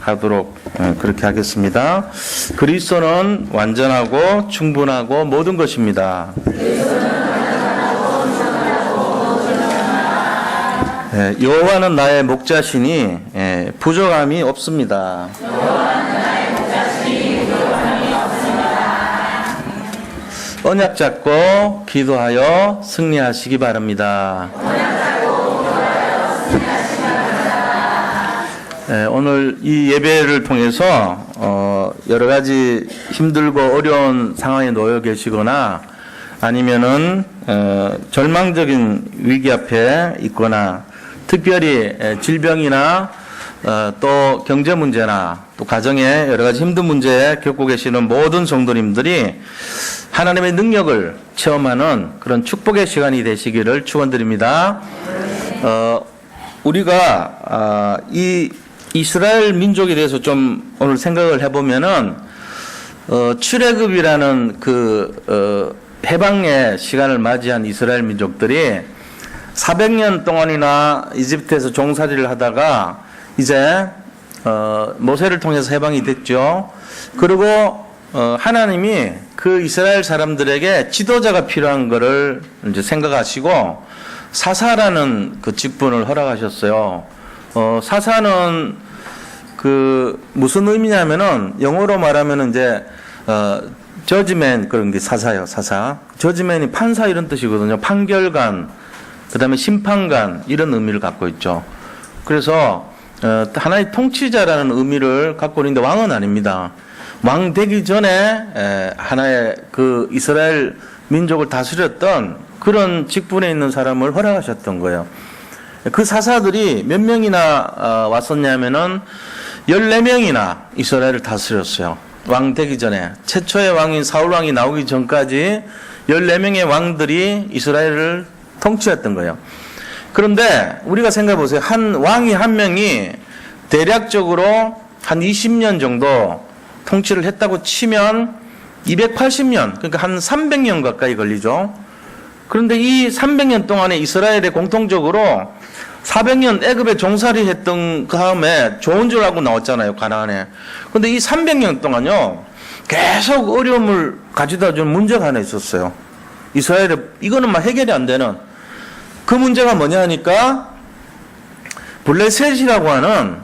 하도록 그렇게 하겠습니다. 그리스도는 완전하고 충분하고 모든 것입니다. 여호와는 나의 목자시니 부족함이 없습니다. 언약 잡고 기도하여 승리하시기 바랍니다. 오늘 이 예배를 통해서 여러 가지 힘들고 어려운 상황에 놓여 계시거나 아니면은 절망적인 위기 앞에 있거나 특별히 질병이나 또 경제 문제나 또 가정에 여러 가지 힘든 문제 겪고 계시는 모든 성도님들이 하나님의 능력을 체험하는 그런 축복의 시간이 되시기를 축원드립니다. 우리가 이 이스라엘 민족에 대해서 좀 오늘 생각을 해보면은 출애굽이라는 해방의 시간을 맞이한 이스라엘 민족들이 400년 동안이나 이집트에서 종살이를 하다가 이제 모세를 통해서 해방이 됐죠. 그리고 하나님이 그 이스라엘 사람들에게 지도자가 필요한 것을 이제 생각하시고 사사라는 그 직분을 허락하셨어요. 사사는 무슨 의미냐면은 영어로 말하면은 이제 저지맨 그런 게 사사예요. 사사. 저지맨이 판사 이런 뜻이거든요. 판결관, 그다음에 심판관 이런 의미를 갖고 있죠. 그래서 하나의 통치자라는 의미를 갖고 있는데 왕은 아닙니다. 왕 되기 전에 하나의 그 이스라엘 민족을 다스렸던 그런 직분에 있는 사람을 허락하셨던 거예요. 그 사사들이 몇 명이나 왔었냐면은 14명이나 이스라엘을 다스렸어요. 왕 되기 전에. 최초의 왕인 사울 왕이 나오기 전까지 14명의 왕들이 이스라엘을 통치했던 거예요. 그런데 우리가 생각해 보세요. 한 왕이 한 명이 대략적으로 한 20년 정도 통치를 했다고 치면 280년, 그러니까 한 300년 가까이 걸리죠. 그런데 이 300년 동안에 이스라엘에 공통적으로 400년 애굽에 종살이 했던 다음에 좋은 줄 알고 나왔잖아요, 가나안에. 그런데 이 300년 동안요, 계속 어려움을 가져다 준 문제가 하나 있었어요. 이스라엘에, 이거는 막 해결이 안 되는. 그 문제가 뭐냐 하니까, 블레셋이라고 하는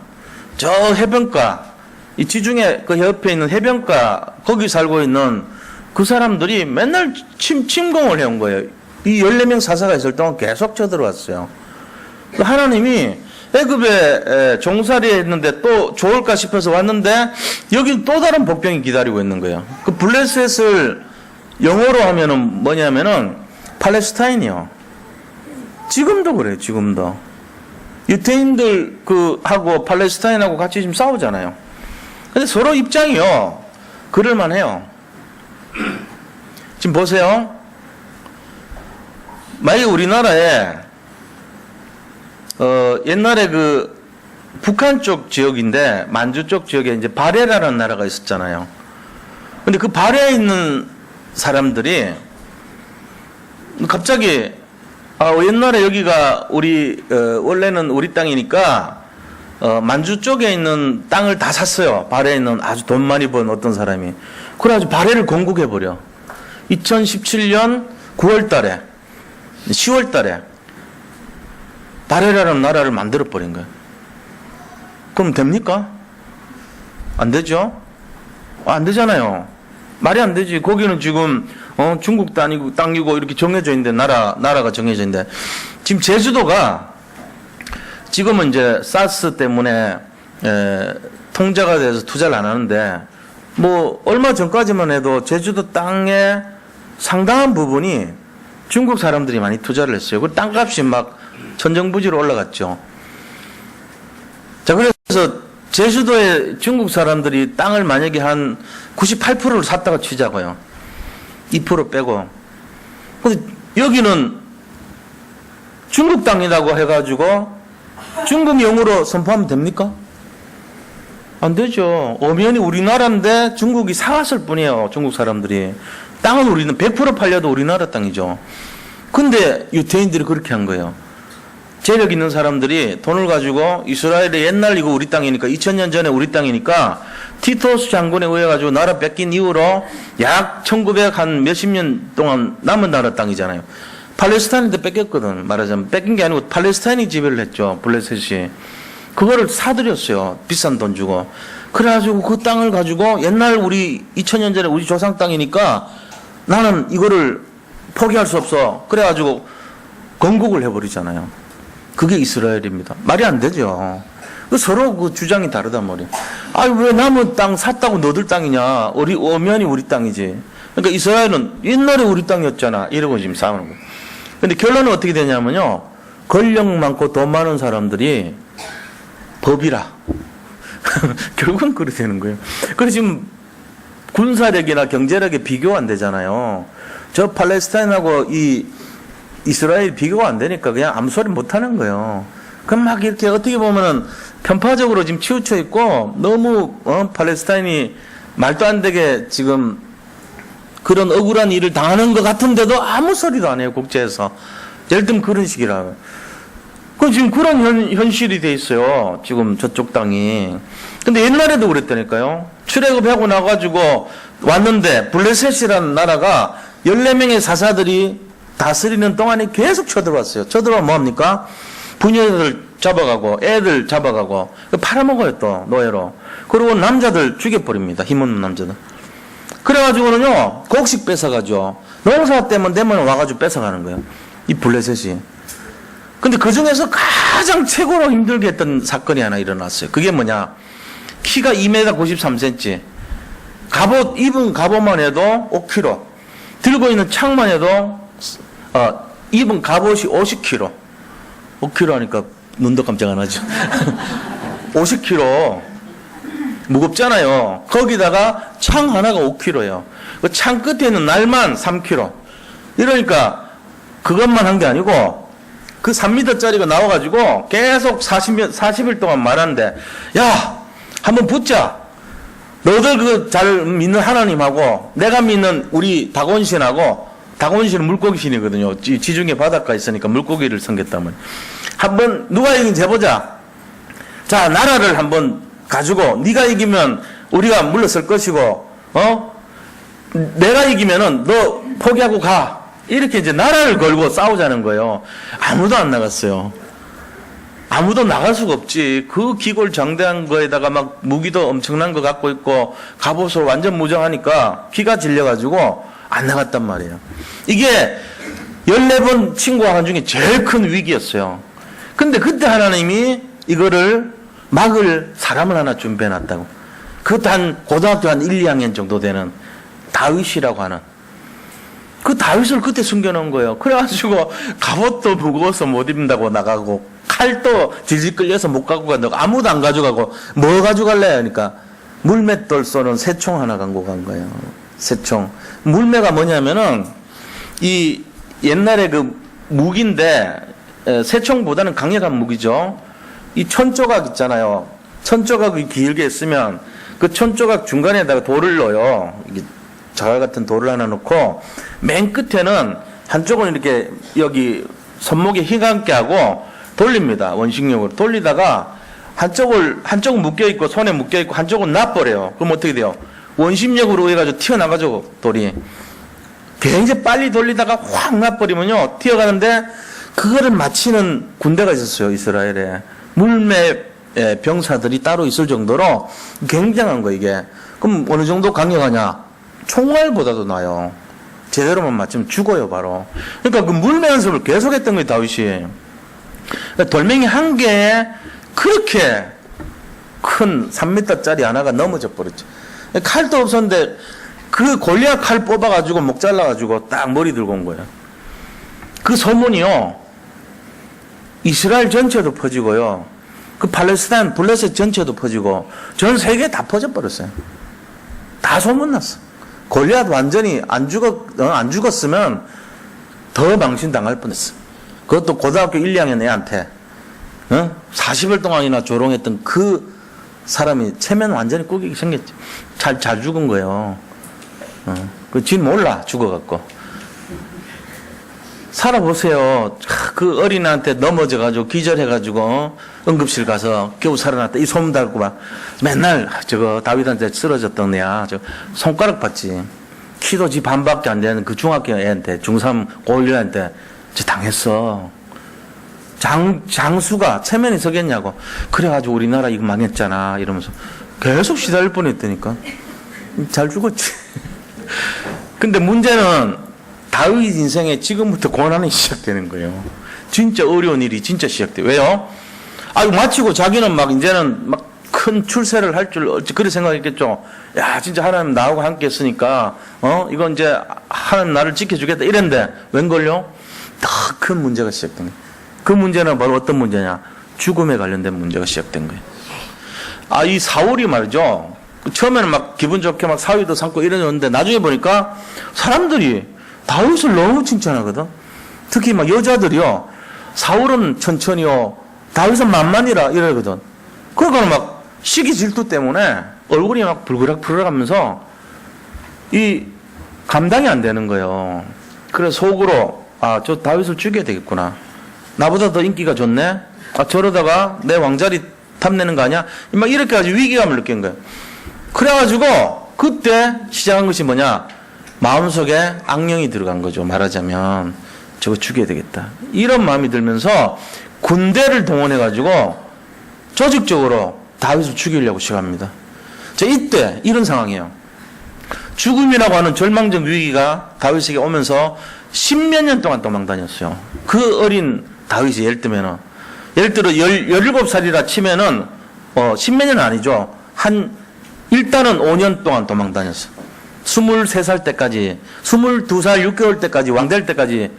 저 해변가, 이 지중해 그 옆에 있는 해변가, 거기 살고 있는 그 사람들이 맨날 침공을 해온 거예요. 이 14명 사사가 있을 동안 계속 쳐들어왔어요. 하나님이 애굽에 종살이 했는데 또 좋을까 싶어서 왔는데 여기 또 다른 복병이 기다리고 있는 거예요. 그 블레셋을 영어로 하면은 뭐냐면은 팔레스타인이요. 지금도 그래요. 지금도 유태인들 하고 팔레스타인하고 같이 지금 싸우잖아요. 근데 서로 입장이요, 그럴만해요. 지금 보세요. 만약에 우리나라에 옛날에 북한 쪽 지역인데 만주 쪽 지역에 이제 발해라는 나라가 있었잖아요. 근데 그 발해에 있는 사람들이 갑자기 옛날에 여기가 원래는 우리 땅이니까 만주 쪽에 있는 땅을 다 샀어요. 발해에 있는 아주 돈 많이 번 어떤 사람이. 그래가지고 발해를 건국해버려. 2017년 9월 달에 10월 달에 발해라는 나라를 만들어버린 거예요. 그럼 됩니까? 안 되죠? 안 되잖아요. 말이 안 되지. 거기는 지금 중국 땅이고 이렇게 정해져 있는데 나라가 정해져 있는데 지금 제주도가 지금은 이제 사스 때문에 통제가 돼서 투자를 안 하는데 뭐 얼마 전까지만 해도 제주도 땅의 상당한 부분이 중국 사람들이 많이 투자를 했어요. 그 땅값이 막 천정부지로 올라갔죠. 자, 그래서 제주도에 중국 사람들이 땅을 만약에 한 98%를 샀다가 치자고요. 2% 빼고. 근데 여기는 중국 땅이라고 해가지고 중국 영으로 선포하면 됩니까? 안 되죠. 엄연히 우리나라인데 중국이 사왔을 뿐이에요. 중국 사람들이. 땅은 우리는 100% 팔려도 우리나라 땅이죠. 근데 유태인들이 그렇게 한 거예요. 재력 있는 사람들이 돈을 가지고 이스라엘의 옛날 이거 우리 땅이니까 2000년 전에 우리 땅이니까 티토스 장군에 의해 가지고 나라 뺏긴 이후로 약 1900 한 몇십 년 동안 남은 나라 땅이잖아요. 팔레스타인한테 뺏겼거든. 말하자면 뺏긴 게 아니고 팔레스타인이 지배를 했죠. 블레셋이. 그거를 사들였어요. 비싼 돈 주고. 그래가지고 그 땅을 가지고 옛날 우리 2000년 전에 우리 조상 땅이니까 나는 이거를 포기할 수 없어. 그래가지고 건국을 해버리잖아요. 그게 이스라엘입니다. 말이 안 되죠. 서로 그 주장이 다르단 말이에요. 아, 왜 남의 땅 샀다고 너들 땅이냐. 엄연히 우리 땅이지. 그러니까 이스라엘은 옛날에 우리 땅이었잖아. 이러고 지금 싸우는 거예요. 근데 결론은 어떻게 되냐면요. 권력 많고 돈 많은 사람들이 법이라. 결국은 그렇게 되는 거예요. 그래서 지금 군사력이나 경제력에 비교가 안 되잖아요. 저 팔레스타인하고 이 이스라엘 비교가 안 되니까 그냥 아무 소리 못 하는 거예요. 그럼 막 이렇게 어떻게 보면은 편파적으로 지금 치우쳐 있고 너무 팔레스타인이 말도 안 되게 지금 그런 억울한 일을 당하는 것 같은데도 아무 소리도 안 해요. 국제에서. 예를 들면 그런 식이라고. 그 지금 그런 현실이 돼 있어요. 지금 저쪽 땅이. 근데 옛날에도 그랬다니까요. 출애굽하고 나가지고 왔는데 블레셋이라는 나라가 14명의 사사들이 다스리는 동안에 계속 쳐들어왔어요. 쳐들어오면 뭐합니까? 부녀들 잡아가고 애들 잡아가고 팔아먹어요. 또 노예로. 그리고 남자들 죽여버립니다. 힘없는 남자들. 그래가지고는요 곡식 뺏어가죠. 농사 때문에 와가지고 뺏어가는 거예요. 이 블레셋이. 근데 그 중에서 가장 최고로 힘들게 했던 사건이 하나 일어났어요. 그게 뭐냐? 키가 2m 93cm. 입은 갑옷만 해도 5kg. 들고 있는 창만 해도 입은 갑옷이 50kg. 5kg 하니까 눈도 깜짝 안 하죠. 50kg. 무겁잖아요. 거기다가 창 하나가 5kg예요. 그 창 끝에 있는 날만 3kg. 이러니까 그것만 한 게 아니고 그 3m짜리가 나와가지고 계속 40일 동안 말하는데 야 한번 붙자. 너들 그 잘 믿는 하나님하고 내가 믿는 우리 다곤신하고 다곤신은 물고기신이거든요. 지중해 바닷가에 있으니까 물고기를 섬겼다면 한번 누가 이긴지 해보자. 자 나라를 한번 가지고 네가 이기면 우리가 물러설 것이고 내가 이기면은 너 포기하고 가. 이렇게 이제 나라를 걸고 싸우자는 거예요. 아무도 안 나갔어요. 아무도 나갈 수가 없지. 그 기골장대한 거에다가 막 무기도 엄청난 거 갖고 있고 갑옷을 완전 무장하니까 기가 질려가지고 안 나갔단 말이에요. 이게 14번 친구와 한 중에 제일 큰 위기였어요. 근데 그때 하나님이 이거를 막을 사람을 하나 준비해놨다고. 그것도 한 고등학교 한 1, 2학년 정도 되는 다윗이라고 하는. 그 다윗을 그때 숨겨놓은 거예요. 그래가지고 갑옷도 무거워서 못 입는다고 나가고 칼도 질질 끌려서 못 갖고 간다고 아무도 안 가져가고 뭐 가져갈래? 하니까 물맷돌 쏘는 새총 하나 갖고 간 거예요. 새총. 물매가 뭐냐면은 이 옛날에 그 무기인데 새총보다는 강력한 무기죠. 이 천조각 있잖아요. 천조각이 길게 쓰면 그 천조각 중간에다가 돌을 넣어요. 이게 자갈 같은 돌을 하나 넣고 맨 끝에는 한쪽은 이렇게 여기 손목에 힘감게 하고 돌립니다. 원식력으로 돌리다가 한쪽은 묶여 있고 손에 묶여 있고 한쪽은 놔버려요. 그럼 어떻게 돼요? 원심력으로 해가지고 튀어나가죠. 돌이. 굉장히 빨리 돌리다가 확 놔버리면요 튀어가는데 그거를 맞히는 군대가 있었어요. 이스라엘에. 물매 병사들이 따로 있을 정도로 굉장한 거 이게. 그럼 어느 정도 강력하냐? 총알보다도 나요. 제대로만 맞추면 죽어요 바로. 그러니까 그 물매 연습을 계속했던 거예요 다윗이. 돌멩이 한 개에 그렇게 큰 3m짜리 하나가 넘어져 버렸죠. 칼도 없었는데 그 골리앗 칼 뽑아가지고 목 잘라가지고 딱 머리 들고 온 거예요. 그 소문이요 이스라엘 전체도 퍼지고요 그 팔레스타인 블레셋 전체도 퍼지고 전 세계에 다 퍼져버렸어요. 다 소문났어. 골리앗 완전히 안 죽었으면 더 망신당할 뻔했어. 그것도 고등학교 1, 2학년 애한테 40일 동안이나 조롱했던 그 사람이 체면 완전히 꾸기게 생겼지. 잘 죽은 거예요. 그 진 몰라 죽어갖고. 살아보세요. 그 어린애한테 넘어져가지고 기절해가지고 응급실 가서 겨우 살아났다. 이 소문 달고 막 맨날 저거 다윗한테 쓰러졌던 애야. 저 손가락 봤지. 키도 지 반밖에 안 되는 그 중학교 애한테, 중3 고1 애한테 저 당했어. 장수가 체면이 서겠냐고. 그래가지고 우리나라 이거 망했잖아. 이러면서 계속 시달릴 뻔했다니까. 잘 죽었지. 근데 문제는 다윗 인생에 지금부터 고난이 시작되는 거예요. 진짜 어려운 일이 진짜 시작돼요. 왜요? 마치고 자기는 막 이제는 막 큰 출세를 할 줄 그렇게 생각했겠죠. 야, 진짜 하나님 나하고 함께 했으니까 이건 이제 하나님 나를 지켜주겠다 이랬는데 웬걸요? 더 큰 문제가 시작된 거예요. 그 문제는 바로 어떤 문제냐? 죽음에 관련된 문제가 시작된 거예요. 이 사울이 말이죠. 처음에는 막 기분 좋게 막 사위도 삼고 이러는데 나중에 보니까 사람들이 다윗을 너무 칭찬하거든. 특히 막 여자들이요. 사울은 천천히요. 다윗은 만만이라 이러거든. 그러니까 막 시기 질투 때문에 얼굴이 막 불그락불그락 하면서 이 감당이 안 되는 거예요. 그래서 속으로 저 다윗을 죽여야 되겠구나. 나보다 더 인기가 좋네. 저러다가 내 왕자리 탐내는 거 아니야? 막 이렇게 가지고 위기감을 느낀 거예요. 그래가지고 그때 시작한 것이 뭐냐? 마음속에 악령이 들어간 거죠. 말하자면 저거 죽여야 되겠다. 이런 마음이 들면서 군대를 동원해가지고 조직적으로 다윗을 죽이려고 시작합니다. 자, 이때 이런 상황이에요. 죽음이라고 하는 절망적 위기가 다윗에게 오면서 십몇 년 동안 도망다녔어요. 그 어린 다윗이 예를 들어 17살이라 치면은 십몇 년은 아니죠. 일단은 5년 동안 도망다녔어요. 23살 때까지, 22살 6개월 때까지, 왕 될 때까지.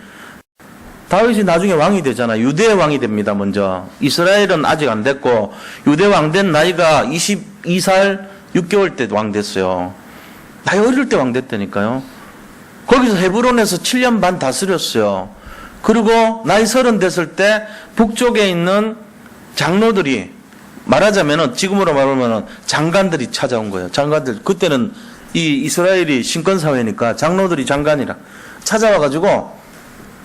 다윗이 나중에 왕이 되잖아. 유대 왕이 됩니다, 먼저. 이스라엘은 아직 안 됐고, 유대 왕 된 나이가 22살 6개월 때 왕 됐어요. 나이 어릴 때 왕 됐다니까요. 거기서 헤브론에서 7년 반 다스렸어요. 그리고 나이 30 됐을 때 북쪽에 있는 장로들이, 말하자면은, 지금으로 말하면은 장관들이 찾아온 거예요. 장관들. 그때는 이 이스라엘이 신권사회니까 장로들이 장관이라 찾아와가지고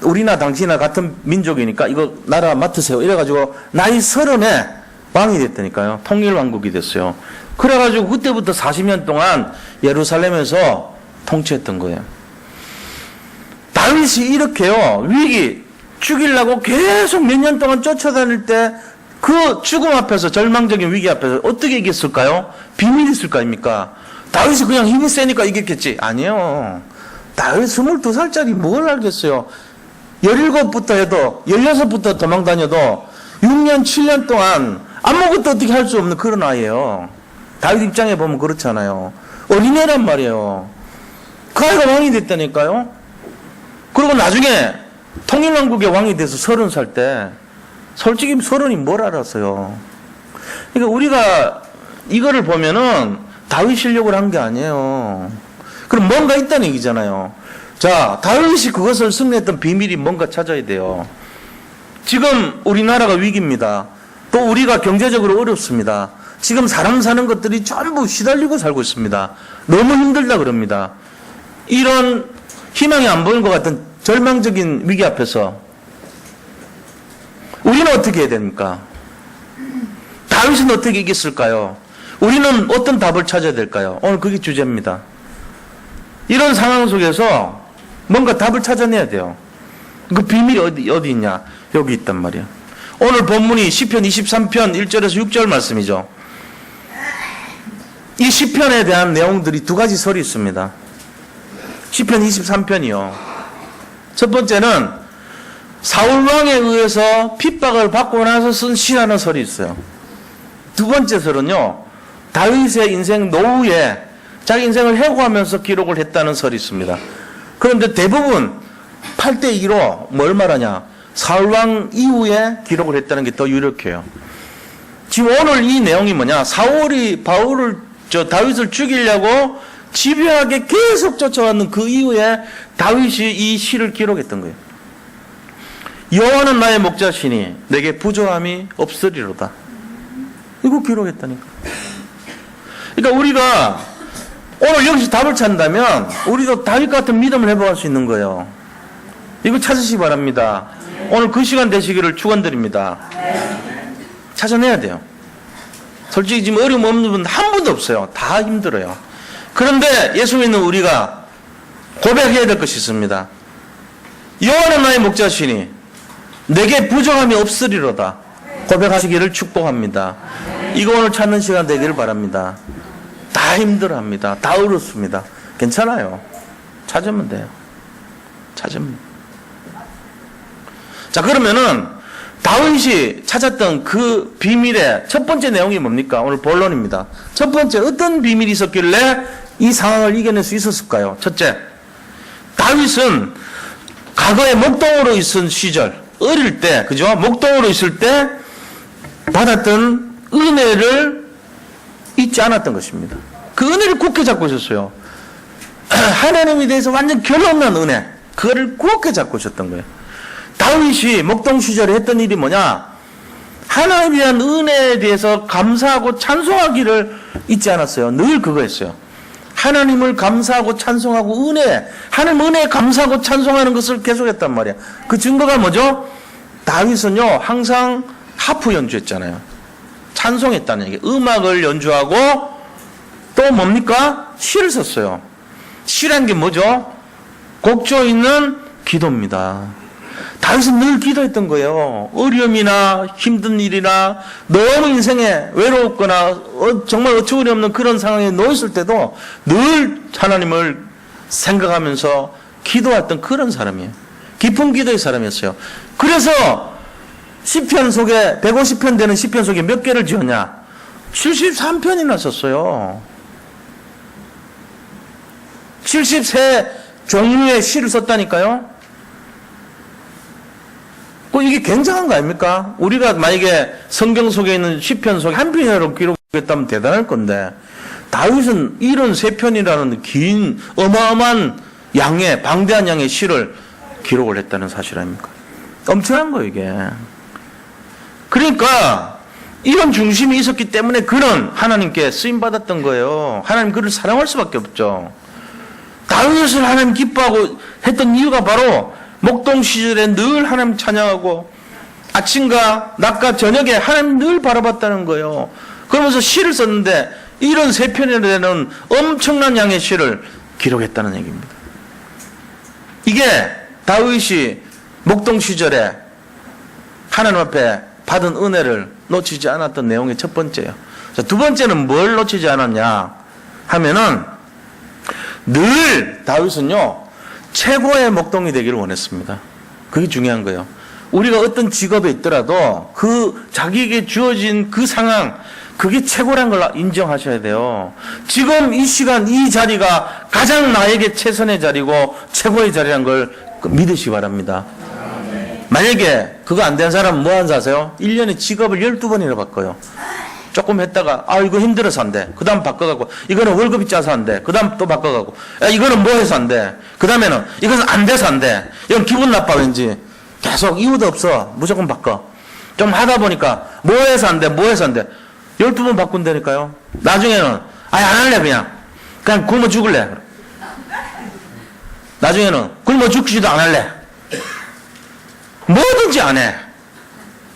우리나 당신이나 같은 민족이니까 이거 나라 맡으세요. 이래가지고 나이 30에 왕이 됐다니까요. 통일왕국이 됐어요. 그래가지고 그때부터 40년 동안 예루살렘에서 통치했던 거예요. 다윗이 이렇게요. 위기 죽이려고 계속 몇 년 동안 쫓아다닐 때 그 죽음 앞에서, 절망적인 위기 앞에서 어떻게 이겼을까요? 비밀이 있을 거 아닙니까? 다윗이 그냥 힘이 세니까 이겼겠지? 아니에요. 다윗 22살짜리 뭘 알겠어요? 17부터 해도, 16부터 도망 다녀도 6년, 7년 동안 아무것도 어떻게 할 수 없는 그런 아이예요. 다윗 입장에 보면 그렇잖아요. 어린애란 말이에요. 그 아이가 왕이 됐다니까요? 그리고 나중에 통일왕국의 왕이 돼서 30살 때, 솔직히 30이 뭘 알았어요. 그러니까 우리가 이거를 보면은 다윗 실력을 한 게 아니에요. 그럼 뭔가 있다는 얘기잖아요. 자, 다윗이 그것을 승리했던 비밀이 뭔가 찾아야 돼요. 지금 우리나라가 위기입니다. 또 우리가 경제적으로 어렵습니다. 지금 사람 사는 것들이 전부 시달리고 살고 있습니다. 너무 힘들다 그럽니다. 이런 희망이 안 보이는 것 같은 절망적인 위기 앞에서 우리는 어떻게 해야 됩니까? 다윗은 어떻게 이겼을까요? 우리는 어떤 답을 찾아야 될까요? 오늘 그게 주제입니다. 이런 상황 속에서 뭔가 답을 찾아내야 돼요. 그 비밀이 어디 있냐? 여기 있단 말이야. 오늘 본문이 시편 23편 1절에서 6절 말씀이죠. 이 시편에 대한 내용들이 두 가지 설이 있습니다. 시편 23편이요. 첫 번째는 사울왕에 의해서 핍박을 받고 나서 쓴 시라는 설이 있어요. 두 번째 설은요, 다윗의 인생 노후에 자기 인생을 해고하면서 기록을 했다는 설이 있습니다. 그런데 대부분 8대2로 뭘 말하냐? 사울왕 이후에 기록을 했다는 게 더 유력해요. 지금 오늘 이 내용이 뭐냐? 사울이 다윗을 죽이려고 집요하게 계속 쫓아왔는 그 이후에 다윗이 이 시를 기록했던 거예요. 여호와는 나의 목자시니 내게 부조함이 없으리로다. 이거 기록했다니까. 그러니까 우리가 오늘 여기서 답을 찾는다면 우리도 다윗 같은 믿음을 해볼 수 있는 거예요. 이거 찾으시기 바랍니다. 오늘 그 시간 되시기를 축원드립니다. 찾아내야 돼요. 솔직히 지금 어려움 없는 분 한 분도 없어요. 다 힘들어요. 그런데 예수 믿는 우리가 고백해야 될 것이 있습니다. 여호와는 나의 목자시니 내게 부족함이 없으리로다. 고백하시기를 축복합니다. 이거 오늘 찾는 시간 되기를 바랍니다. 다 힘들어합니다. 다 어렵습니다. 괜찮아요. 찾으면 돼요. 찾으면. 자, 그러면은 다윗이 찾았던 그 비밀의 첫 번째 내용이 뭡니까? 오늘 본론입니다. 첫 번째, 어떤 비밀이 있었길래 이 상황을 이겨낼 수 있었을까요? 첫째, 다윗은 과거에 목동으로 있은 시절, 어릴 때, 그죠? 목동으로 있을 때 받았던 은혜를 잊지 않았던 것입니다. 그 은혜를 굳게 잡고 있었어요. 하나님에 대해서 완전 결혼한 은혜, 그거를 굳게 잡고 있었던 거예요. 다윗이 목동 시절에 했던 일이 뭐냐? 하나님에 대한 은혜에 대해서 감사하고 찬송하기를 잊지 않았어요. 늘 그거였어요. 하나님을 감사하고 찬송하고 하나님 은혜에 감사하고 찬송하는 것을 계속했단 말이야. 그 증거가 뭐죠? 다윗은요, 항상 하프 연주했잖아요. 찬송했다는 얘기. 음악을 연주하고 또 뭡니까? 시를 썼어요. 시란 게 뭐죠? 곡조 있는 기도입니다. 다윗은 늘 기도했던 거예요. 어려움이나 힘든 일이나 너무 인생에 외롭거나 정말 어처구니 없는 그런 상황에 놓였을 때도 늘 하나님을 생각하면서 기도했던 그런 사람이에요. 깊은 기도의 사람이었어요. 그래서 시편 속에 150편 되는 시편 속에 몇 개를 지었냐? 73편이나 썼어요. 73 종류의 시를 썼다니까요. 이게 굉장한 거 아닙니까? 우리가 만약에 성경 속에 있는 시편 속에 한 편이라도 기록했다면 대단할 건데, 다윗은 73편이라는 긴 어마어마한 양의 방대한 양의 시를 기록을 했다는 사실 아닙니까? 엄청난 거예요, 이게. 그러니까 이런 중심이 있었기 때문에 그는 하나님께 쓰임 받았던 거예요. 하나님 그를 사랑할 수밖에 없죠. 다윗을 하나님 기뻐하고 했던 이유가 바로 목동 시절에 늘 하나님 찬양하고 아침과 낮과 저녁에 하나님 늘 바라봤다는 거예요. 그러면서 시를 썼는데 이런 3편이나 되는 엄청난 양의 시를 기록했다는 얘기입니다. 이게 다윗이 목동 시절에 하나님 앞에 받은 은혜를 놓치지 않았던 내용의 첫 번째예요. 자, 두 번째는 뭘 놓치지 않았냐 하면은 늘 다윗은요, 최고의 목동이 되기를 원했습니다. 그게 중요한 거예요. 우리가 어떤 직업에 있더라도 그 자기에게 주어진 그 상황, 그게 최고란 걸 인정하셔야 돼요. 지금 이 시간 이 자리가 가장 나에게 최선의 자리고 최고의 자리란 걸 믿으시기 바랍니다. 만약에 그거 안 된 사람은 뭐 하는 줄 아세요? 1년에 직업을 12번이나 바꿔요. 조금 했다가 이거 힘들어서 안 돼. 그 다음 바꿔가고 이거는 월급이 짜서 안 돼. 그 다음 또 바꿔가고 이거는 뭐 해서 안 돼. 그 다음에는 이것은 안 돼서 안 돼. 이건 기분 나빠 왠지. 계속 이유도 없어. 무조건 바꿔. 좀 하다 보니까 뭐 해서 안 돼. 뭐 해서 안 돼. 12번 바꾼다니까요. 나중에는 안 할래 그냥 굶어 죽을래. 나중에는 굶어 죽지도 안 할래. 뭐든지 안 해.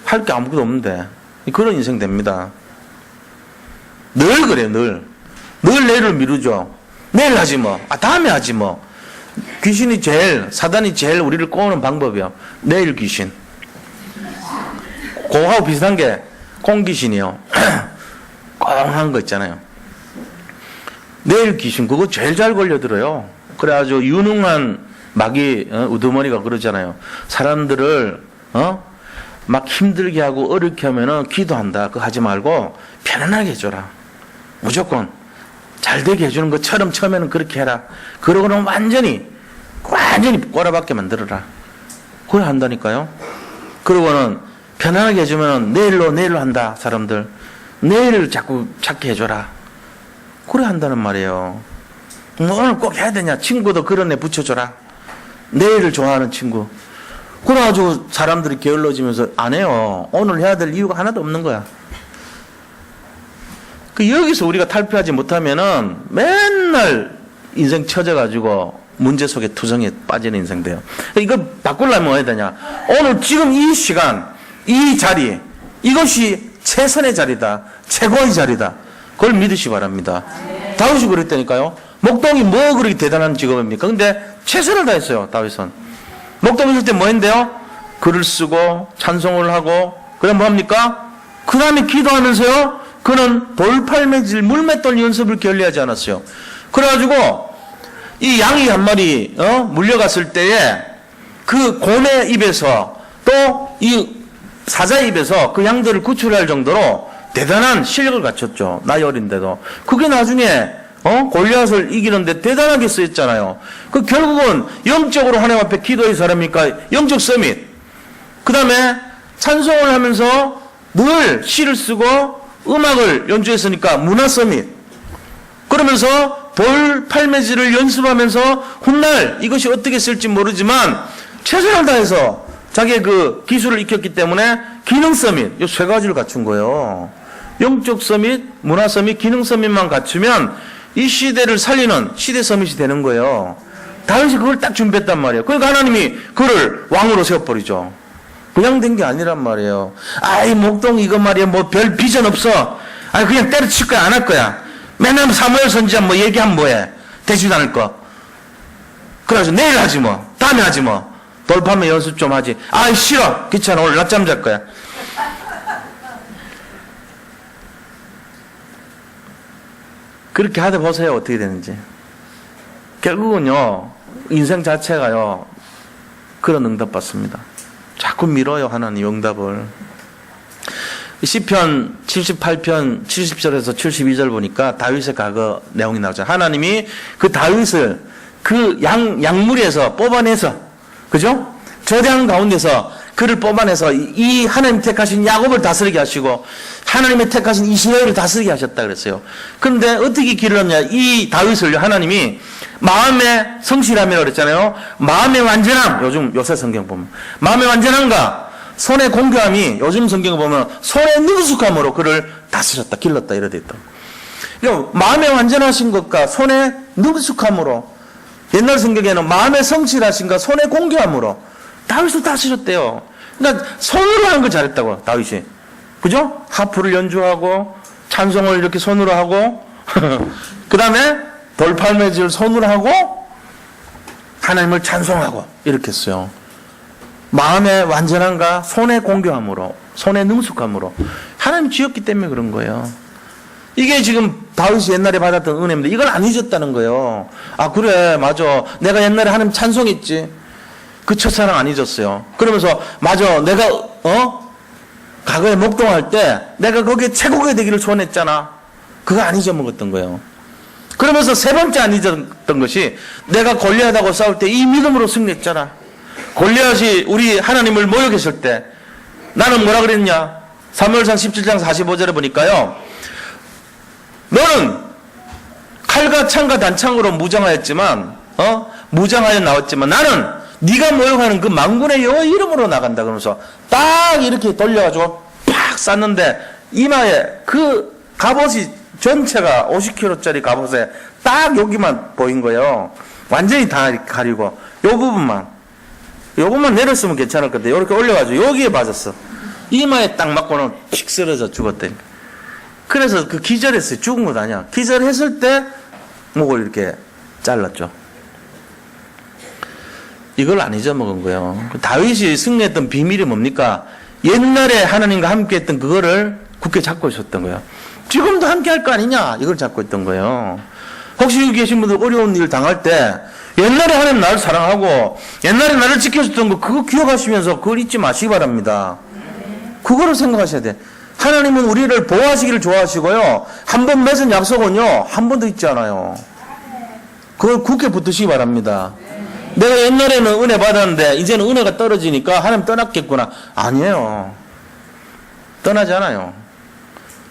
할 게 아무것도 없는데. 그런 인생 됩니다. 늘 그래요, 늘 내일을 미루죠. 내일 하지 뭐. 다음에 하지 뭐. 사단이 제일 우리를 꼬는 방법이요. 내일 귀신. 그거하고 비슷한 게 꽁귀신이요. 꽁한 거 있잖아요. 내일 귀신, 그거 제일 잘 걸려들어요. 그래가지고 유능한 마귀, 우두머리가 그러잖아요. 사람들을, 막 힘들게 하고 어렵게 하면은 기도한다. 그거 하지 말고 편안하게 해줘라. 무조건 잘 되게 해주는 것처럼 처음에는 그렇게 해라. 그러고는 완전히 꼬라박게 만들어라. 그걸 한다니까요. 그러고는 편안하게 해주면 내일로 한다. 사람들 내일을 자꾸 찾게 해줘라. 그래 한다는 말이에요. 오늘 꼭 해야 되냐? 친구도 그런 애 붙여줘라. 내일을 좋아하는 친구. 그래가지고 사람들이 게을러지면서 안 해요. 오늘 해야 될 이유가 하나도 없는 거야. 여기서 우리가 탈피하지 못하면은 맨날 인생 처져가지고 문제 속에 투정에 빠지는 인생 돼요. 이거 바꾸려면 뭐 해야 되냐? 오늘 지금 이 시간, 이 자리, 이것이 최선의 자리다. 최고의 자리다. 그걸 믿으시 바랍니다. 다윗이 그랬다니까요. 목동이 뭐 그렇게 대단한 직업입니까? 근데 최선을 다했어요. 다윗은. 목동 있을 때 뭐 했는데요? 글을 쓰고 찬송을 하고 그다음 뭐합니까? 그 다음에 기도하면서요. 그는 돌팔매질 물맷돌 연습을 게을리하지 않았어요. 그래가지고 이 양이 한 마리 물려갔을 때에 그 곰의 입에서 또 이 사자의 입에서 그 양들을 구출할 정도로 대단한 실력을 갖췄죠. 나이 어린데도. 그게 나중에 골리앗을 이기는데 대단하게 쓰였잖아요. 그 결국은 영적으로 하나님 앞에 기도의 사람이니까 영적 서밋. 그 다음에 찬송을 하면서 늘 시를 쓰고 음악을 연주했으니까 문화 서밋. 그러면서 돌팔매질을 연습하면서 훗날 이것이 어떻게 쓸지 모르지만 최선을 다해서 자기의 그 기술을 익혔기 때문에 기능 서밋, 이 세 가지를 갖춘 거예요. 영적 서밋, 문화 서밋, 기능 서밋만 갖추면 이 시대를 살리는 시대 서밋이 되는 거예요. 다윗이 그걸 딱 준비했단 말이에요. 그러니까 하나님이 그를 왕으로 세워버리죠. 그냥 된 게 아니란 말이에요. 아이 목동 이거 말이야 뭐 별 비전 없어. 아이 그냥 때려칠 거야 안 할 거야. 맨날 사무엘 선지자 뭐 얘기하면 뭐해. 되지도 않을 거. 그래가지고 내일 하지 뭐. 다음에 하지 뭐. 돌파면 연습 좀 하지. 아이 싫어. 귀찮아. 오늘 낮잠 잘 거야. 그렇게 하다 보세요. 어떻게 되는지. 결국은요. 인생 자체가요. 그런 응답 받습니다. 자꾸 밀어요. 하나님 응답을. 시편 78편 70절에서 72절 보니까 다윗의 과거 내용이 나오죠. 하나님이 그 다윗을 그 양무리에서 뽑아내서 그죠? 저장 가운데서 그를 뽑아내서 이 하나님 택하신 야곱을 다스리게 하시고 하나님의 택하신 이스라엘을 다스리게 하셨다 그랬어요. 그런데 어떻게 길을 얻냐? 이 다윗을 하나님이 마음의 성실함이라고 그랬잖아요. 마음의 완전함. 요새 성경 보면 마음의 완전함과 손의 공교함이 요즘 성경을 보면 손의 능숙함으로 그를 다스렸다, 길렀다 이래 됐다. 그러니까 마음의 완전하신 것과 손의 능숙함으로 옛날 성경에는 마음의 성실하신가 손의 공교함으로 다윗을 다스렸대요. 그러니까 손으로 하는 걸 잘했다고 다윗이. 그죠? 하프를 연주하고 찬송을 이렇게 손으로 하고 그 다음에 돌팔매질 손으로 하고 하나님을 찬송하고 이렇게 했어요. 마음의 완전함과 손의 공교함으로 손의 능숙함으로 하나님 지었기 때문에 그런 거예요. 이게 지금 다윗이 옛날에 받았던 은혜입니다. 이걸 안 잊었다는 거예요. 아 그래 맞아 내가 옛날에 하나님 찬송했지. 그 첫사랑 안 잊었어요. 그러면서 맞아 내가 과거에 목동할 때 내가 거기에 최고가 되기를 소원했잖아. 그거 안 잊어먹었던 거예요. 그러면서 세 번째 안 잊었던 것이 내가 골리앗하고 싸울 때 이 믿음으로 승리했잖아. 골리앗이 우리 하나님을 모욕했을 때 나는 뭐라 그랬냐? 사무엘상 17장 45절에 보니까요. 너는 칼과 창과 단창으로 무장하였지만 무장하여 나왔지만 나는 네가 모욕하는 그 만군의 여호와 이름으로 나간다 그러면서 딱 이렇게 돌려가지고 팍 쐈는데 이마에 그 갑옷이 전체가 50kg짜리 갑옷에 딱 여기만 보인 거예요. 완전히 다 가리고 요것만 내렸으면 괜찮을 건데 이렇게 올려가지고 여기에 맞았어. 이마에 딱 맞고는 픽 쓰러져 죽었다니까. 그래서 그 기절했어요. 죽은 것 아니야. 기절했을 때 목을 이렇게 잘랐죠. 이걸 안 잊어먹은 거예요. 다윗이 승리했던 비밀이 뭡니까? 옛날에 하나님과 함께 했던 그거를 굳게 잡고 있었던 거예요. 지금도 함께 할 거 아니냐? 이걸 잡고 있던 거예요. 혹시 여기 계신 분들 어려운 일 당할 때 옛날에 하나님 나를 사랑하고 옛날에 나를 지켜줬던 거 그거 기억하시면서 그걸 잊지 마시기 바랍니다. 그거를 생각하셔야 돼. 하나님은 우리를 보호하시기를 좋아하시고요. 한 번 맺은 약속은요. 한 번도 잊지 않아요. 그걸 굳게 붙드시기 바랍니다. 내가 옛날에는 은혜 받았는데 이제는 은혜가 떨어지니까 하나님 떠났겠구나. 아니에요. 떠나지 않아요.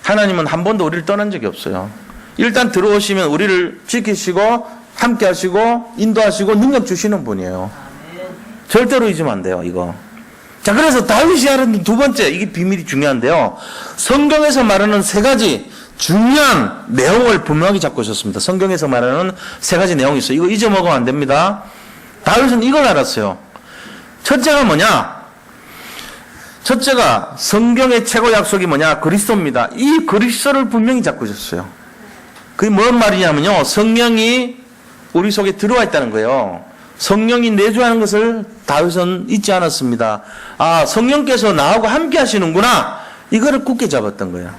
하나님은 한 번도 우리를 떠난 적이 없어요. 일단 들어오시면 우리를 지키시고 함께 하시고 인도하시고 능력 주시는 분이에요. 절대로 잊으면 안 돼요. 이거. 자, 그래서 다윗이 하는 두 번째 이게 비밀이 중요한데요. 성경에서 말하는 세 가지 중요한 내용을 분명하게 잡고 있었습니다. 성경에서 말하는 세 가지 내용이 있어요. 이거 잊어먹으면 안 됩니다. 다윗은 이걸 알았어요. 첫째가 뭐냐? 첫째가 성경의 최고 약속이 뭐냐? 그리스도입니다. 이 그리스도를 분명히 잡고 있었어요. 그게 뭔 말이냐면요. 성령이 우리 속에 들어와 있다는 거예요. 성령이 내주하는 것을 다윗은 잊지 않았습니다. 아, 성령께서 나하고 함께 하시는구나. 이거를 굳게 잡았던 거예요.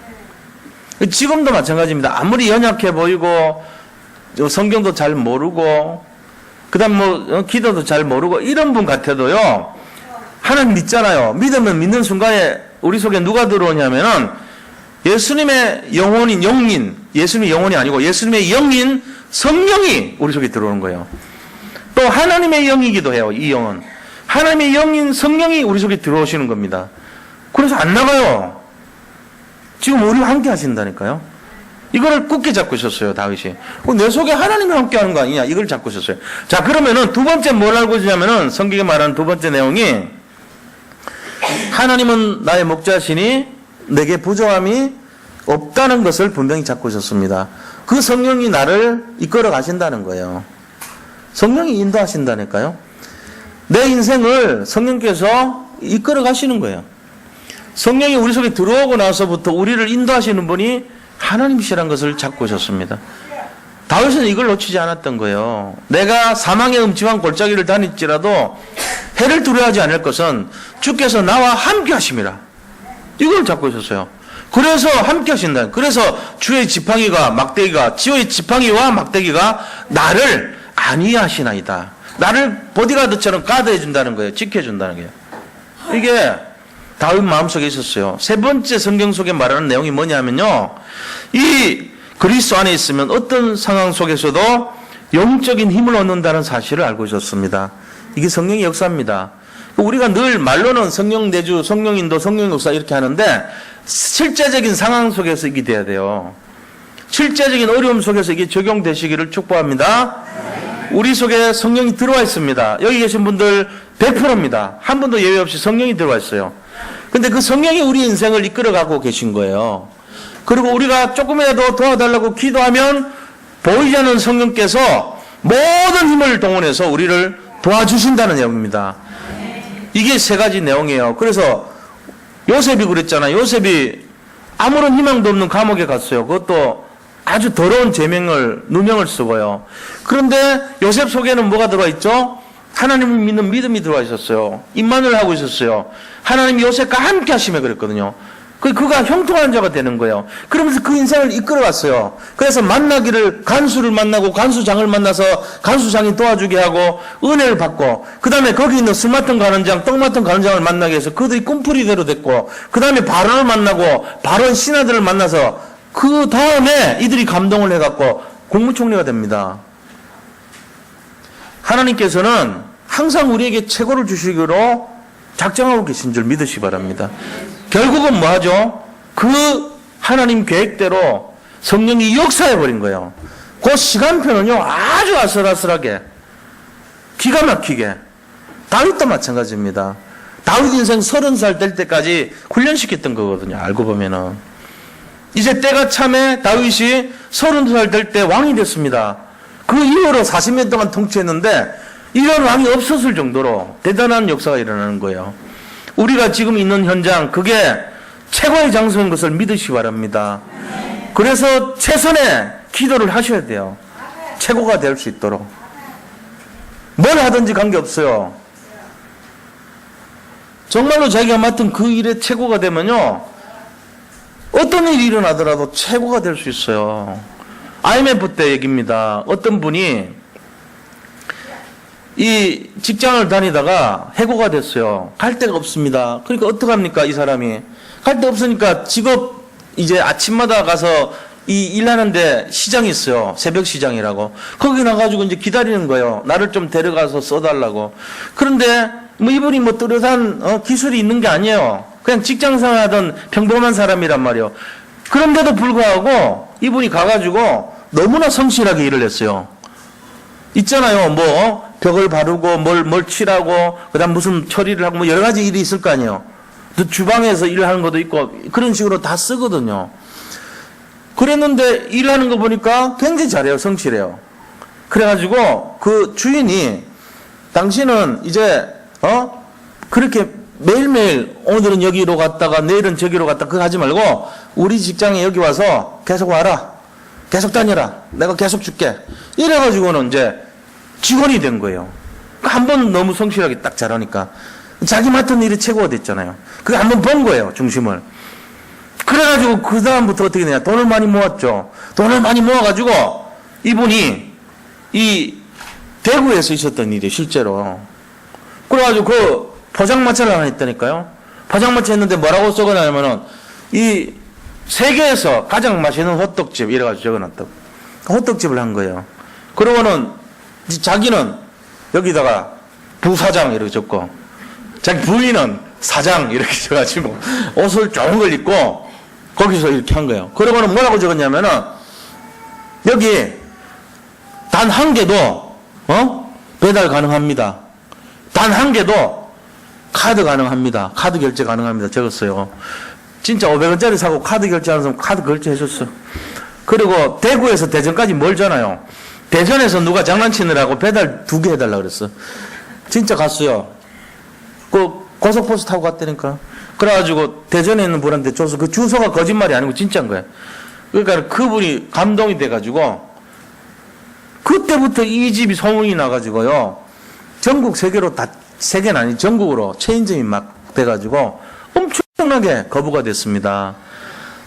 지금도 마찬가지입니다. 아무리 연약해 보이고 성경도 잘 모르고 그다음 기도도 잘 모르고 이런 분 같아도요. 하나님 믿잖아요. 믿으면 믿는 순간에 우리 속에 누가 들어오냐면은 예수님의 영혼인 영인, 예수님의 영혼이 아니고 예수님의 영인 성령이 우리 속에 들어오는 거예요. 또 하나님의 영이기도 해요. 이 영은 하나님의 영인 성령이 우리 속에 들어오시는 겁니다. 그래서 안 나가요. 지금 우리와 함께 하신다니까요. 이거를 굳게 잡고 있었어요. 다윗이. 내 속에 하나님이 함께 하는 거 아니냐, 이걸 잡고 있었어요. 자, 그러면은 두 번째 뭘 알고 있냐면은 성경에 말하는 두 번째 내용이 하나님은 나의 목자시니 내게 부족함이 없다는 것을 분명히 잡고 있었습니다. 그 성령이 나를 이끌어 가신다는 거예요. 성령이 인도하신다니까요. 내 인생을 성령께서 이끌어 가시는 거예요. 성령이 우리 속에 들어오고 나서부터 우리를 인도하시는 분이 하나님이시라는 것을 잡고 있었습니다. 다윗은 이걸 놓치지 않았던 거예요. 내가 사망의 음침한 골짜기를 다닐지라도 해를 두려워하지 않을 것은 주께서 나와 함께 하심이라. 이걸 잡고 있었어요. 그래서 함께 하신다. 그래서 주의 지팡이와 막대기가, 지호의 지팡이와 막대기가 나를 안위하시나이다. 나를 보디가드처럼 가드해 준다는 거예요. 지켜준다는 거예요. 이게 다윗 마음속에 있었어요. 세 번째 성경 속에 말하는 내용이 뭐냐면요. 이 그리스도 안에 있으면 어떤 상황 속에서도 영적인 힘을 얻는다는 사실을 알고 있었습니다. 이게 성령의 역사입니다. 우리가 늘 말로는 성령 내주, 성령 인도, 성령 역사 이렇게 하는데 실제적인 상황 속에서 이게 돼야 돼요. 실제적인 어려움 속에서 이게 적용되시기를 축복합니다. 우리 속에 성령이 들어와 있습니다. 여기 계신 분들 100%입니다. 한 분도 예외 없이 성령이 들어와 있어요. 근데 그 성령이 우리 인생을 이끌어가고 계신 거예요. 그리고 우리가 조금이라도 도와달라고 기도하면 보이지 않는 성령께서 모든 힘을 동원해서 우리를 도와주신다는 내용입니다. 이게 세 가지 내용이에요. 그래서 요셉이 그랬잖아요. 요셉이 아무런 희망도 없는 감옥에 갔어요. 그것도 아주 더러운 누명을 쓰고요. 그런데 요셉 속에는 뭐가 들어와 있죠? 하나님을 믿는 믿음이 들어와 있었어요. 임만을 하고 있었어요. 하나님이 요셉과 함께 하시며 그랬거든요. 그가 형통한 자가 되는 거예요. 그러면서 그 인생을 이끌어갔어요. 그래서 간수를 만나고 간수장을 만나서 간수장이 도와주게 하고 은혜를 받고 그 다음에 거기 있는 술 맡은 가는장, 떡 맡은 가는장을 만나게 해서 그들이 꿈풀이대로 됐고 그 다음에 바론을 만나고 바론 신하들을 만나서 그 다음에 이들이 감동을 해갖고 국무총리가 됩니다. 하나님께서는 항상 우리에게 최고를 주시기로 작정하고 계신 줄 믿으시기 바랍니다. 결국은 뭐 하죠? 그 하나님 계획대로 성령이 역사해버린 거예요. 그 시간표는요, 아주 아슬아슬하게, 기가 막히게. 다윗도 마찬가지입니다. 다윗 인생 30살 될 때까지 훈련시켰던 거거든요. 알고 보면은. 이제 때가 참에 다윗이 30살 될 때 왕이 됐습니다. 그 이후로 40년 동안 통치했는데 이런 왕이 없었을 정도로 대단한 역사가 일어나는 거예요. 우리가 지금 있는 현장, 그게 최고의 장소인 것을 믿으시기 바랍니다. 그래서 최선의 기도를 하셔야 돼요. 최고가 될 수 있도록. 뭘 하든지 관계없어요. 정말로 자기가 맡은 그 일의 최고가 되면요, 어떤 일이 일어나더라도 최고가 될 수 있어요. IMF 때 얘기입니다. 어떤 분이 이 직장을 다니다가 해고가 됐어요. 갈 데가 없습니다. 그러니까 어떡합니까, 이 사람이. 갈 데 없으니까 직업 이제 아침마다 가서 이 일하는데 시장이 있어요. 새벽 시장이라고. 거기 나가지고 이제 기다리는 거예요. 나를 좀 데려가서 써달라고. 그런데 뭐 이분이 뭐 뚜렷한 기술이 있는 게 아니에요. 그냥 직장생활 하던 평범한 사람이란 말이에요. 그런데도 불구하고 이분이 가가지고 너무나 성실하게 일을 했어요. 있잖아요. 뭐 벽을 바르고 뭘 칠하고 그다음 무슨 처리를 하고 뭐 여러 가지 일이 있을 거 아니에요. 또 주방에서 일하는 것도 있고 그런 식으로 다 쓰거든요. 그랬는데 일하는 거 보니까 굉장히 잘해요. 성실해요. 그래가지고 그 주인이 당신은 이제 그렇게 매일매일 오늘은 여기로 갔다가 내일은 저기로 갔다 그거 하지 말고 우리 직장에 여기 와서 계속 와라. 계속 다녀라. 내가 계속 줄게. 이래가지고는 이제 직원이 된 거예요. 한 번 너무 성실하게 딱 잘하니까 자기 맡은 일이 최고가 됐잖아요. 그게 한 번 본 거예요. 중심을. 그래가지고 그 다음부터 어떻게 되냐. 돈을 많이 모았죠. 돈을 많이 모아가지고 이분이 이 대구에서 있었던 일이에요. 실제로. 그래가지고 그 포장마차를 하나 했다니까요. 포장마차 했는데 뭐라고 적어놨냐면은 이 세계에서 가장 맛있는 호떡집 이래가지고 적어놨다고. 호떡집을 한 거예요. 그러고는 자기는 여기다가 부사장 이렇게 적고 자기 부인은 사장 이렇게 적어가지고 옷을 좋은 걸 입고 거기서 이렇게 한 거예요. 그러고는 뭐라고 적었냐면은 여기 단 한 개도 배달 가능합니다. 단 한 개도 카드 가능합니다. 카드 결제 가능합니다. 적었어요. 진짜 500원짜리 사고 카드 결제하는 사람 카드 결제해줬어. 그리고 대구에서 대전까지 멀잖아요. 대전에서 누가 장난치느라고 배달 2개 해달라 그랬어. 진짜 갔어요. 그 고속버스 타고 갔다니까. 그래가지고 대전에 있는 분한테 줘서 그 주소가 거짓말이 아니고 진짜인 거야. 그러니까 그분이 감동이 돼가지고 그때부터 이 집이 소문이 나가지고요. 전국 세계로 다, 세계는 아니 전국으로 체인점이 막 돼가지고 엄청나게 거부가 됐습니다.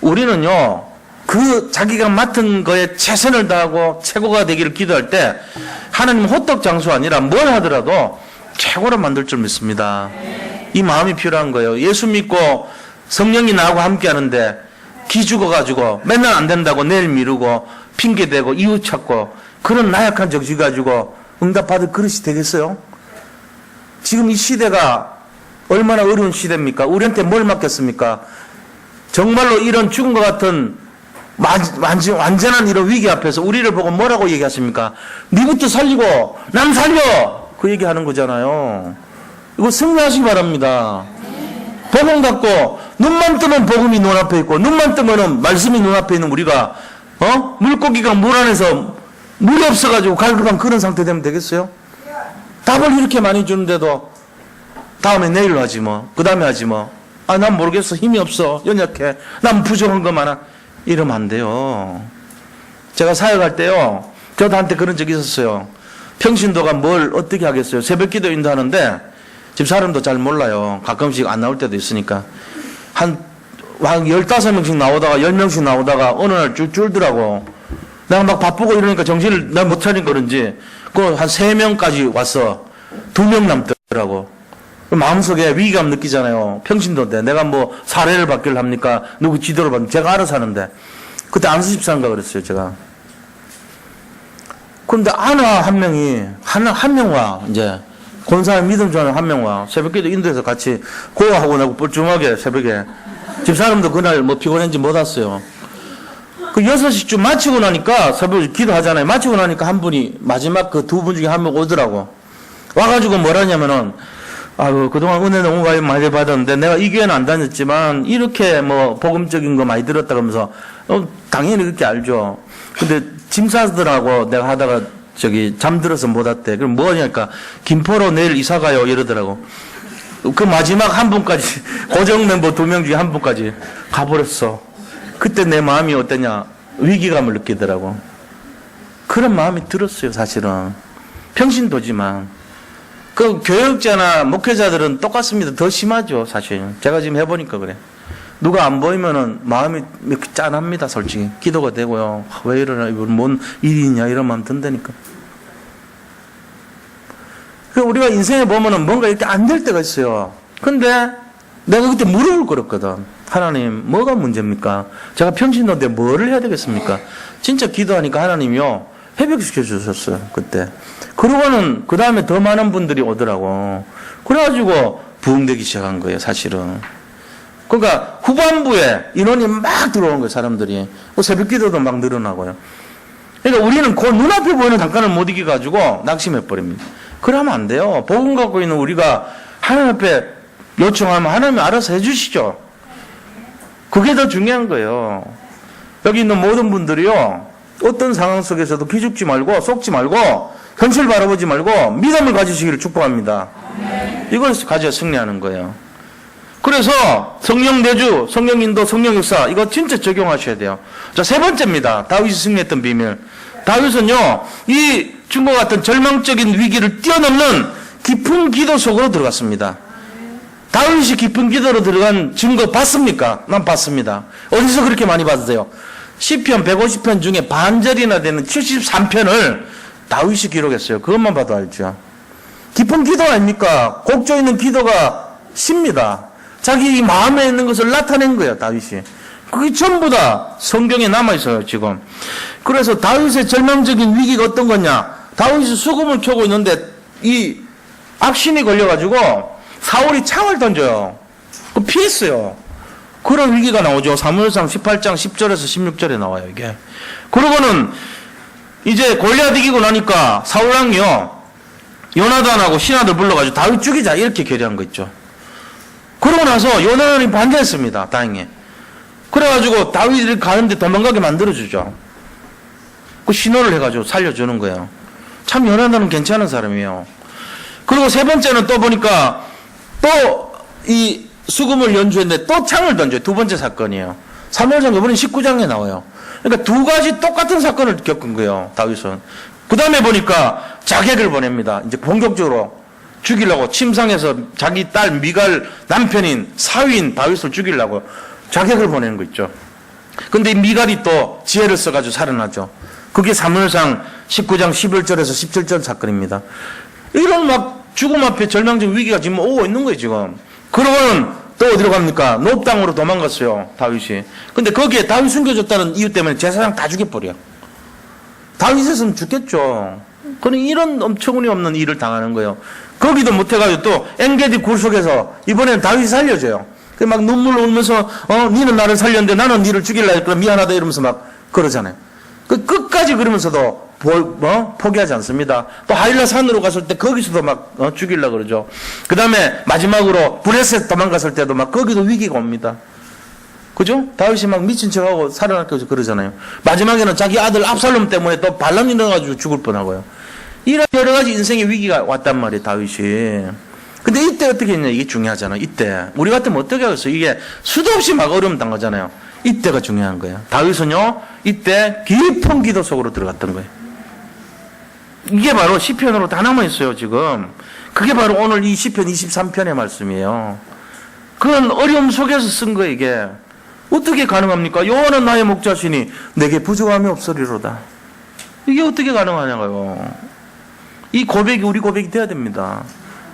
우리는요, 그 자기가 맡은 거에 최선을 다하고 최고가 되기를 기도할 때 하나님 호떡 장수 아니라 뭘 하더라도 최고로 만들 줄 믿습니다. 이 마음이 필요한 거예요. 예수 믿고 성령이 나하고 함께 하는데 기 죽어가지고 맨날 안 된다고 내일 미루고 핑계대고 이유 찾고 그런 나약한 정신 가지고 응답받을 그릇이 되겠어요? 지금 이 시대가 얼마나 어려운 시대입니까? 우리한테 뭘 맡겼습니까? 정말로 이런 죽은 것 같은 완전한 이런 위기 앞에서 우리를 보고 뭐라고 얘기하십니까? 니부터 살리고 남 살려! 그 얘기하는 거잖아요. 이거 승리하시기 바랍니다. 복음 갖고 눈만 뜨면 복음이 눈앞에 있고 눈만 뜨면 말씀이 눈앞에 있는 우리가 물고기가 물 안에서 물이 없어가지고 갈급한 그런 상태 되면 되겠어요? 답을 이렇게 많이 주는데도 다음에 내일로 하지 뭐, 그 다음에 하지 뭐, 난 모르겠어, 힘이 없어, 연약해, 난 부족한 거 많아, 이러면 안 돼요. 제가 사역할 때요, 저도 한테 그런 적이 있었어요. 평신도가 뭘 어떻게 하겠어요? 새벽 기도 인도하는데 집 사람도 잘 몰라요. 가끔씩 안 나올 때도 있으니까 한 15명씩 나오다가 10명씩 나오다가 어느 날 쭉 줄더라고. 내가 막 바쁘고 이러니까 정신을 난 못 차린 그런지 그 한 3명까지 왔어. 2명 남더라고. 마음속에 위기감 느끼잖아요. 평신도인데 내가 뭐 사례를 받기를 합니까? 누구 지도를 받는 제가 알아서 하는데 그때 안수 집사인가 그랬어요. 제가. 그런데 아나 한 명이 한 명 와. 이제 권사님 믿음 좋아하는 한 명 와. 새벽기도 인도에서 같이 고하고 나고 뻘쭘하게 새벽에 집사람도 그날 뭐 피곤했는지 못 왔어요. 그 6시쯤 마치고 나니까 새벽 기도하잖아요. 마치고 나니까 한 분이 마지막 그 2분 중에 한 명 오더라고. 와가지고 뭐라냐면은 아유 그동안 은혜 너무 많이 받았는데 내가 이 교회는 안 다녔지만 이렇게 뭐 복음적인 거 많이 들었다 그러면서 당연히 그렇게 알죠. 근데 짐사들하고 내가 하다가 잠들어서 못 왔대. 그럼 뭐냐니까 김포로 내일 이사 가요 이러더라고. 그 마지막 한 분까지 고정 멤버 2명 중에 한 분까지 가버렸어. 그때 내 마음이 어떠냐 위기감을 느끼더라고. 그런 마음이 들었어요. 사실은 평신도지만 그 교역자나 목회자들은 똑같습니다. 더 심하죠. 사실 제가 지금 해보니까 그래. 누가 안 보이면은 마음이 이렇게 짠합니다. 솔직히 기도가 되고요. 왜 이러나 이건 뭔 일이냐 이런 마음 든다니까. 우리가 인생에 보면은 뭔가 이렇게 안 될 때가 있어요. 근데 내가 그때 무릎을 꿇었거든. 하나님 뭐가 문제입니까? 제가 평신도인데 뭐를 해야 되겠습니까? 진짜 기도하니까 하나님이요 회복시켜 주셨어요. 그때. 그러고는 그 다음에 더 많은 분들이 오더라고. 그래가지고 부흥되기 시작한 거예요. 사실은. 그러니까 후반부에 인원이 막 들어오는 거예요. 사람들이. 새벽 기도도 막 늘어나고요. 그러니까 우리는 그 눈앞에 보이는 단간을 못 이겨가지고 낙심해버립니다. 그러면 안 돼요. 복음 갖고 있는 우리가 하나님 앞에 요청하면 하나님이 알아서 해주시죠. 그게 더 중요한 거예요. 여기 있는 모든 분들이요, 어떤 상황 속에서도 기죽지 말고 속지 말고 현실 바라보지 말고 믿음을 가지시기를 축복합니다. 이걸 가져 승리하는 거예요. 그래서 성령 내주, 성령 인도, 성령 역사 이거 진짜 적용하셔야 돼요. 자, 세 번째입니다. 다윗이 승리했던 비밀. 다윗은요, 이 중과 같은 절망적인 위기를 뛰어넘는 깊은 기도 속으로 들어갔습니다. 다윗이 깊은 기도로 들어간 증거 봤습니까? 난 봤습니다. 어디서 그렇게 많이 봤어요? 시편 150편 중에 반절이나 되는 73편을 다윗이 기록했어요. 그것만 봐도 알죠. 깊은 기도 아닙니까? 곡조 있는 기도가 쉽니다. 자기 마음에 있는 것을 나타낸 거예요, 다윗이. 그게 전부 다 성경에 남아있어요, 지금. 그래서 다윗의 절망적인 위기가 어떤 거냐? 다윗이 수금을 켜고 있는데 이 악신이 걸려가지고 사울이 창을 던져요. 그 피했어요. 그런 위기가 나오죠. 사무엘상 18장 10절에서 16절에 나와요, 이게. 그러고는 이제 골리앗 이기고 나니까 사울왕이요, 요나단하고 신하들 불러가지고 다윗 죽이자 이렇게 결의한 거 있죠. 그러고 나서 요나단이 반대했습니다, 다행히. 그래가지고 다윗을 가는데 도망가게 만들어주죠. 그 신호를 해가지고 살려주는 거예요. 참 요나단은 괜찮은 사람이에요. 그리고 세 번째는 또 보니까 또 이 수금을 연주했는데 또 창을 던져요. 두 번째 사건이에요. 사무엘상 이번에 19장에 나와요. 그러니까 두 가지 똑같은 사건을 겪은 거예요, 다윗은. 그 다음에 보니까 자객을 보냅니다. 이제 본격적으로 죽이려고 침상에서 자기 딸 미갈 남편인 사위인 다윗을 죽이려고 자객을 보내는 거 있죠. 근데 이 미갈이 또 지혜를 써가지고 살아나죠. 그게 사무엘상 19장 11절에서 17절 사건입니다. 이런 막 죽음 앞에 절망적 위기가 지금 오고 있는 거예요, 지금. 그러고는 또 어디로 갑니까? 높 땅으로 도망갔어요, 다윗이. 근데 거기에 다윗 숨겨줬다는 이유 때문에 제사장 다 죽여버려. 다윗이었으면 죽겠죠. 그는 이런 엄청이 없는 일을 당하는 거예요. 거기도 못해가지고 또 엔게디 굴 속에서 이번에는 다윗이 살려줘요. 막 눈물 흘면서 니는 나를 살렸는데 나는 니를 죽일라 했구나, 미안하다 이러면서 막 그러잖아요. 그 끝까지 그러면서도 포기하지 않습니다. 또 하일라 산으로 갔을 때 거기서도 막 죽이려고 그러죠. 그 다음에 마지막으로 브레셋 도망갔을 때도 막 거기도 위기가 옵니다. 그죠? 다윗이 막 미친 척하고 살아날까 그러잖아요. 마지막에는 자기 아들 압살롬 때문에 또 반란이 일어나가지고 죽을 뻔하고요. 이런 여러 가지 인생의 위기가 왔단 말이에요, 다윗이. 근데 이때 어떻게 했냐, 이게 중요하잖아요. 이때 우리 같으면 어떻게 하겠어요? 이게 수도 없이 막 어려움 당하잖아요. 이때가 중요한 거예요. 다윗은요, 이때 깊은 기도 속으로 들어갔던 거예요. 이게 바로 시편으로 다 남아있어요, 지금. 그게 바로 오늘 이 시편 23편의 말씀이에요. 그런 어려움 속에서 쓴 거예요, 이게. 어떻게 가능합니까? 여호와는 나의 목자시니 내게 부족함이 없으리로다. 이게 어떻게 가능하냐고요. 이 고백이 우리 고백이 돼야 됩니다.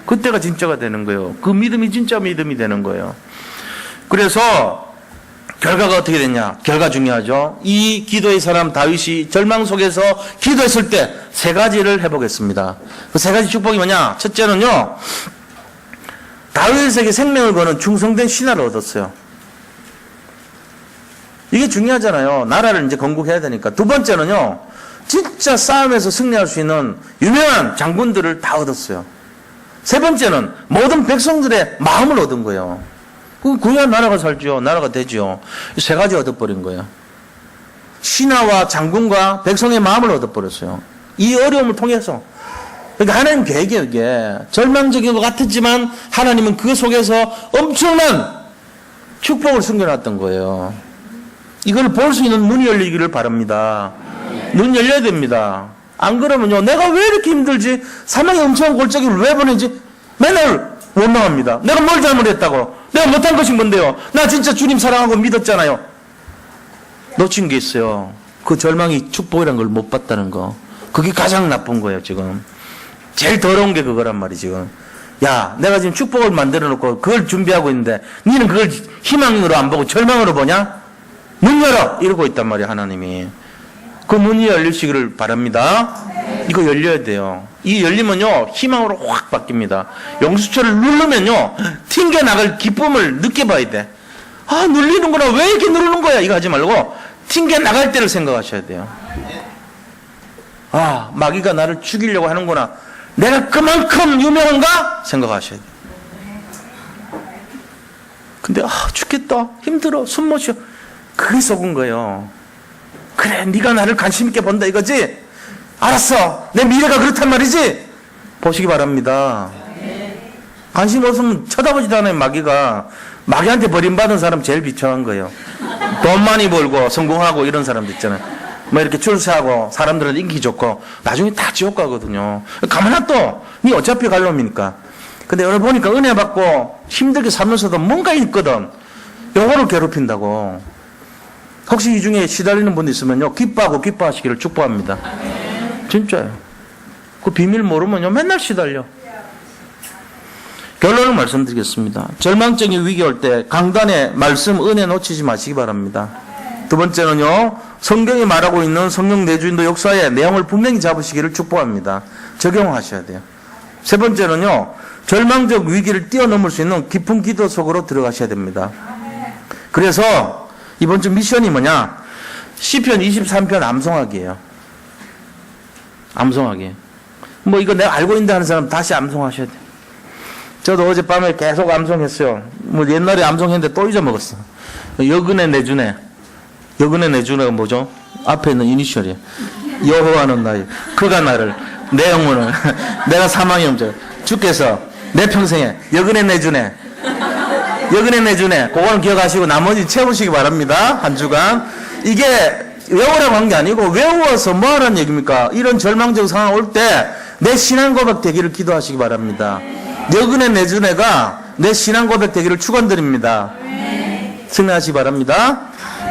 그때가 진짜가 되는 거예요. 그 믿음이 진짜 믿음이 되는 거예요. 그래서 결과가 어떻게 됐냐? 결과 중요하죠. 이 기도의 사람 다윗이 절망 속에서 기도했을 때 세 가지를 해보겠습니다. 그 세 가지 축복이 뭐냐? 첫째는요, 다윗에게 생명을 거는 충성된 신하를 얻었어요. 이게 중요하잖아요. 나라를 이제 건국해야 되니까. 두 번째는요, 진짜 싸움에서 승리할 수 있는 유명한 장군들을 다 얻었어요. 세 번째는 모든 백성들의 마음을 얻은 거예요. 그래야 나라가 살죠. 나라가 되죠. 이 세 가지 얻어버린 거예요. 신하와 장군과 백성의 마음을 얻어버렸어요. 이 어려움을 통해서. 그러니까 하나님 계획이에요, 이게. 절망적인 것 같았지만 하나님은 그 속에서 엄청난 축복을 숨겨놨던 거예요. 이걸 볼 수 있는 눈이 열리기를 바랍니다. 눈 열려야 됩니다. 안 그러면요, 내가 왜 이렇게 힘들지? 사망의 엄청난 골짜기를 왜 보내지? 맨날 원망합니다. 내가 뭘 잘못했다고? 내가 못한 것이 뭔데요? 나 진짜 주님 사랑하고 믿었잖아요. 놓친 게 있어요. 그 절망이 축복이라는 걸 못 봤다는 거. 그게 가장 나쁜 거예요, 지금. 제일 더러운 게 그거란 말이지, 지금. 야, 내가 지금 축복을 만들어 놓고 그걸 준비하고 있는데 니는 그걸 희망으로 안 보고 절망으로 보냐? 문 열어! 이러고 있단 말이에요, 하나님이. 그 문이 열리시기를 바랍니다. 이거 열려야 돼요. 이 열리면요, 희망으로 확 바뀝니다. 영수철을 누르면요, 튕겨나갈 기쁨을 느껴봐야 돼. 아, 눌리는구나. 왜 이렇게 누르는 거야? 이거 하지 말고 튕겨나갈 때를 생각하셔야 돼요. 아, 마귀가 나를 죽이려고 하는구나. 내가 그만큼 유명한가? 생각하셔야 돼요. 근데 죽겠다. 힘들어. 숨 못 쉬어. 그게 속은 거예요. 그래, 네가 나를 관심 있게 본다 이거지? 알았어. 내 미래가 그렇단 말이지? 보시기 바랍니다. 관심 없으면 쳐다보지도 않아요. 마귀가. 마귀한테 버림받은 사람 제일 비참한 거예요. 돈 많이 벌고 성공하고 이런 사람들 있잖아요. 뭐 이렇게 출세하고 사람들은 인기 좋고 나중에 다 지옥 가거든요. 가만 놔둬. 니 어차피 갈 놈이니까. 근데 오늘 보니까 은혜 받고 힘들게 살면서도 뭔가 있거든. 요거를 괴롭힌다고. 혹시 이 중에 시달리는 분 있으면요, 기뻐하고 기뻐하시기를 축복합니다. 진짜요. 그 비밀 모르면요, 맨날 시달려. 결론을 말씀드리겠습니다. 절망적인 위기 올 때 강단의 말씀, 은혜 놓치지 마시기 바랍니다. 두 번째는요, 성경이 말하고 있는 성령 내주인도 역사의 내용을 분명히 잡으시기를 축복합니다. 적용하셔야 돼요. 세 번째는요, 절망적 위기를 뛰어넘을 수 있는 깊은 기도 속으로 들어가셔야 됩니다. 그래서 이번 주 미션이 뭐냐? 시편 23편 암송하기예요. 암송하기. 뭐 이거 내가 알고 있는데 하는 사람 다시 암송하셔야 돼요. 저도 어젯밤에 계속 암송했어요. 뭐 옛날에 암송했는데 또 잊어먹었어. 여근의 내주네. 여근의 내주네가 뭐죠? 앞에 있는 이니셜이에요. 여호와는 나의, 그가 나를, 내 영혼을, 내가 사망의 염자, 주께서 내 평생에 여근의 내주네. 여근의 내주네. 그거는 기억하시고 나머지 채우시기 바랍니다. 한 주간. 이게 외우라고 한 게 아니고 외워서 뭐 하라는 얘기입니까? 이런 절망적 상황 올 때 내 신앙 고백 되기를 기도하시기 바랍니다. 여근의 내주네가 내 신앙 고백 되기를 축원드립니다. 승리하시기 바랍니다.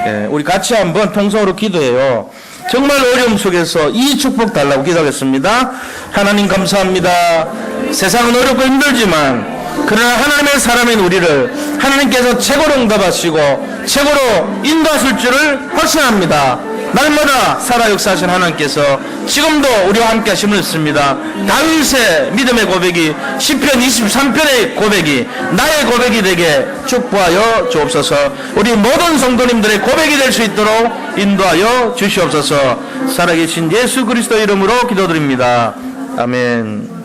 예, 우리 같이 한번 통성으로 기도해요. 정말 어려움 속에서 이 축복 달라고 기도하겠습니다. 하나님 감사합니다. 세상은 어렵고 힘들지만 그러나 하나님의 사람인 우리를 하나님께서 최고로 응답하시고 최고로 인도하실 줄을 확신합니다. 날마다 살아 역사하신 하나님께서 지금도 우리와 함께 하심을 믿습니다. 다윗의 믿음의 고백이 시편 23편의 고백이 나의 고백이 되게 축복하여 주옵소서. 우리 모든 성도님들의 고백이 될 수 있도록 인도하여 주시옵소서. 살아계신 예수 그리스도 이름으로 기도드립니다. 아멘.